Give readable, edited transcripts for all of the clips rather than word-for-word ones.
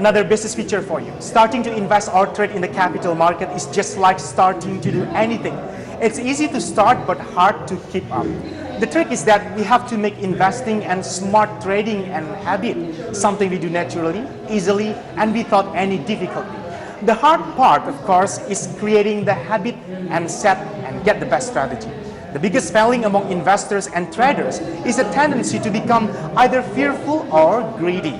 Another business feature for you. Starting to invest or trade in the capital market is just like starting to do anything. It's easy to start but hard to keep up. The trick is that we have to make investing and smart trading an habit, something we do naturally, easily, and without any difficulty. The hard part, of course, is creating the habit and set and get the best strategy. The biggest failing among investors and traders is a tendency to become either fearful or greedy.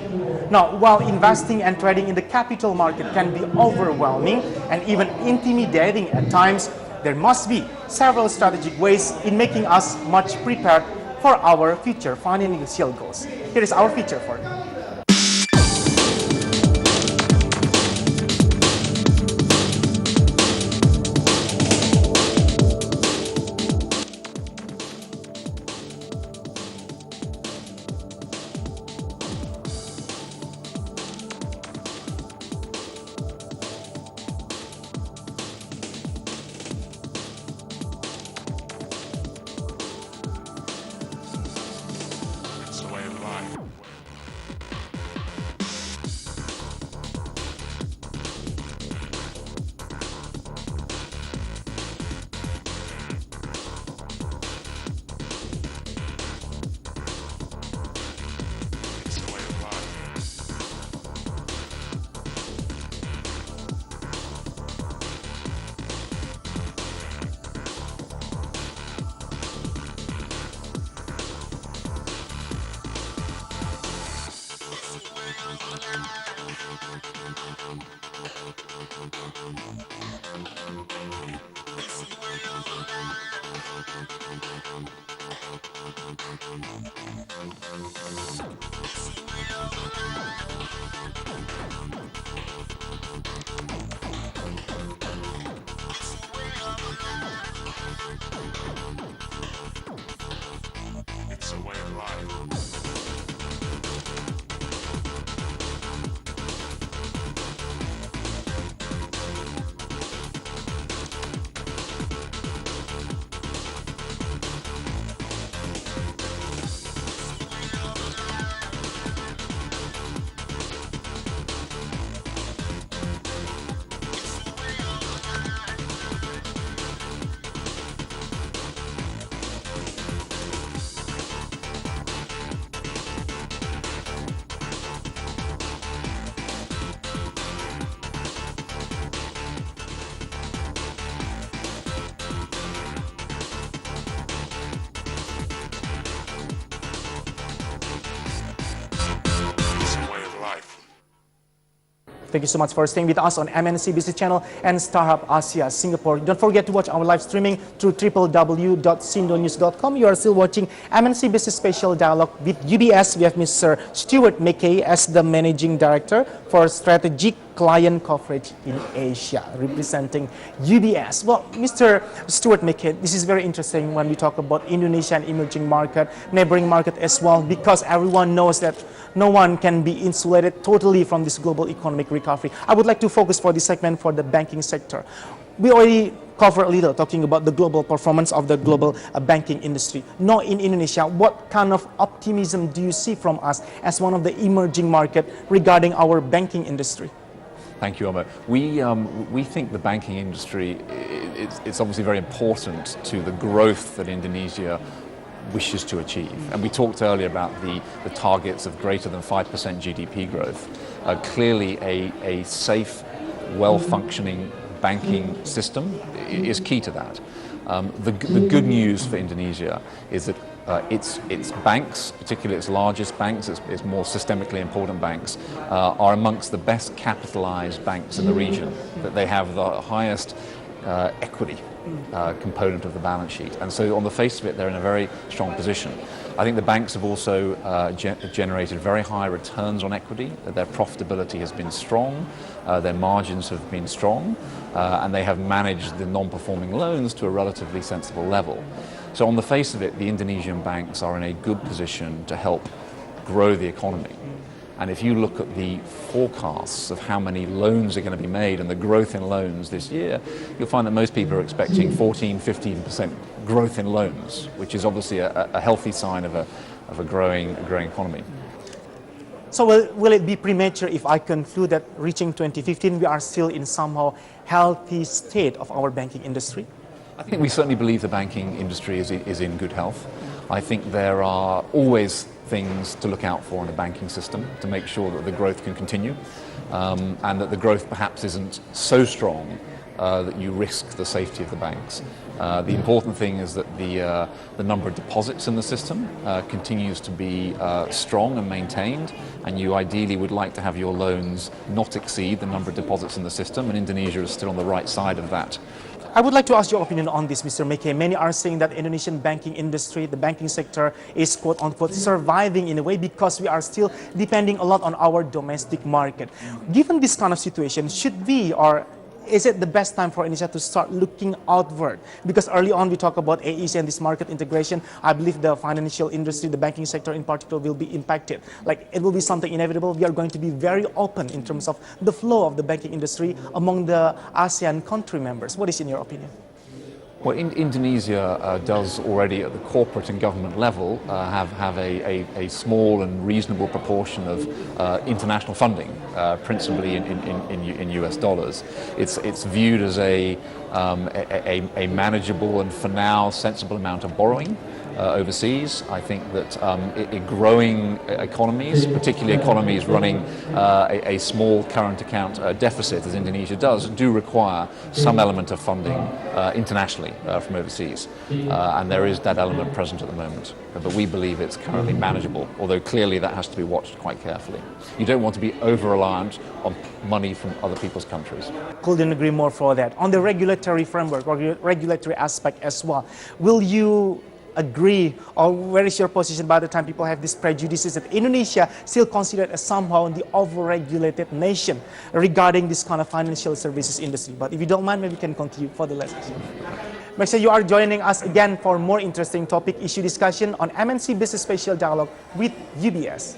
Now, while investing and trading in the capital market can be overwhelming and even intimidating at times, there must be several strategic ways in making us much prepared for our future financial goals. Here is our feature for you. It's a way of life. Thank you so much for staying with us on MNC Business Channel and StarHub Asia Singapore. Don't forget to watch our live streaming through www.sindonews.com. You are still watching MNC Business Special Dialogue with UBS. We have Mr. Stuart MACKAY as the Managing Director for Strategic Client Coverage in Asia, representing UBS. Well, Mr. Stuart MACKAY, this is very interesting when we talk about Indonesia and emerging market, neighboring market as well, because everyone knows that no one can be insulated totally from this global economic recovery. I would like to focus for this segment for the banking sector. We already covered a little talking about the global performance of the global banking industry. Now in Indonesia, what kind of optimism do you see from us as one of the emerging market regarding our banking industry? Thank you, Omar. We think the banking industry it's obviously very important to the growth that Indonesia wishes to achieve. And we talked earlier about the targets of greater than 5% GDP growth. Clearly a safe, well-functioning banking system is key to that. The good news for Indonesia is that its banks, particularly its largest banks, its more systemically important banks, are amongst the best capitalized banks in the region, that they have the highest equity component of the balance sheet. And so on the face of it, they're in a very strong position. I think the banks have also generated very high returns on equity, that their profitability has been strong, their margins have been strong, and they have managed the non-performing loans to a relatively sensible level. So on the face of it, the Indonesian banks are in a good position to help grow the economy. And if you look at the forecasts of how many loans are going to be made and the growth in loans this year, you'll find that most people are expecting 14–15% growth in loans, which is obviously a healthy sign of a growing economy. So will it be premature if I conclude that reaching 2015, we are still in somehow healthy state of our banking industry? I think we certainly believe the banking industry is in good health. I think there are always things to look out for in a banking system to make sure that the growth can continue and that the growth perhaps isn't so strong that you risk the safety of the banks. The important thing is that the number of deposits in the system continues to be strong and maintained, and you ideally would like to have your loans not exceed the number of deposits in the system, and Indonesia is still on the right side of that. I would like to ask your opinion on this, Mr. MACKAY. Many are saying that Indonesian banking industry, the banking sector, is quote-unquote surviving in a way because we are still depending a lot on our domestic market. Given this kind of situation, should we, or is it the best time for Indonesia to start looking outward? Because early on we talk about AEC and this market integration. I believe the financial industry, the banking sector in particular, will be impacted. Like it will be something inevitable. We are going to be very open in terms of the flow of the banking industry among the ASEAN country members. What is in your opinion? Well, Indonesia does already at the corporate and government level have a small and reasonable proportion of international funding, principally in US dollars. It's viewed as a manageable and for now sensible amount of borrowing overseas. I think that growing economies, particularly economies running a small current account deficit, as Indonesia does, do require some element of funding internationally from overseas. And there is that element present at the moment. But we believe it's currently manageable, although clearly that has to be watched quite carefully. You don't want to be over-reliant on money from other people's countries. Couldn't agree more for that. On the regulatory framework or regulatory aspect as well, will you agree, or where is your position by the time people have these prejudices that Indonesia still considered as somehow the overregulated nation regarding this kind of financial services industry? But if you don't mind, maybe we can continue for the lessons. Make sure you are joining us again for more interesting topic issue discussion on MNC Business Special Dialogue with UBS.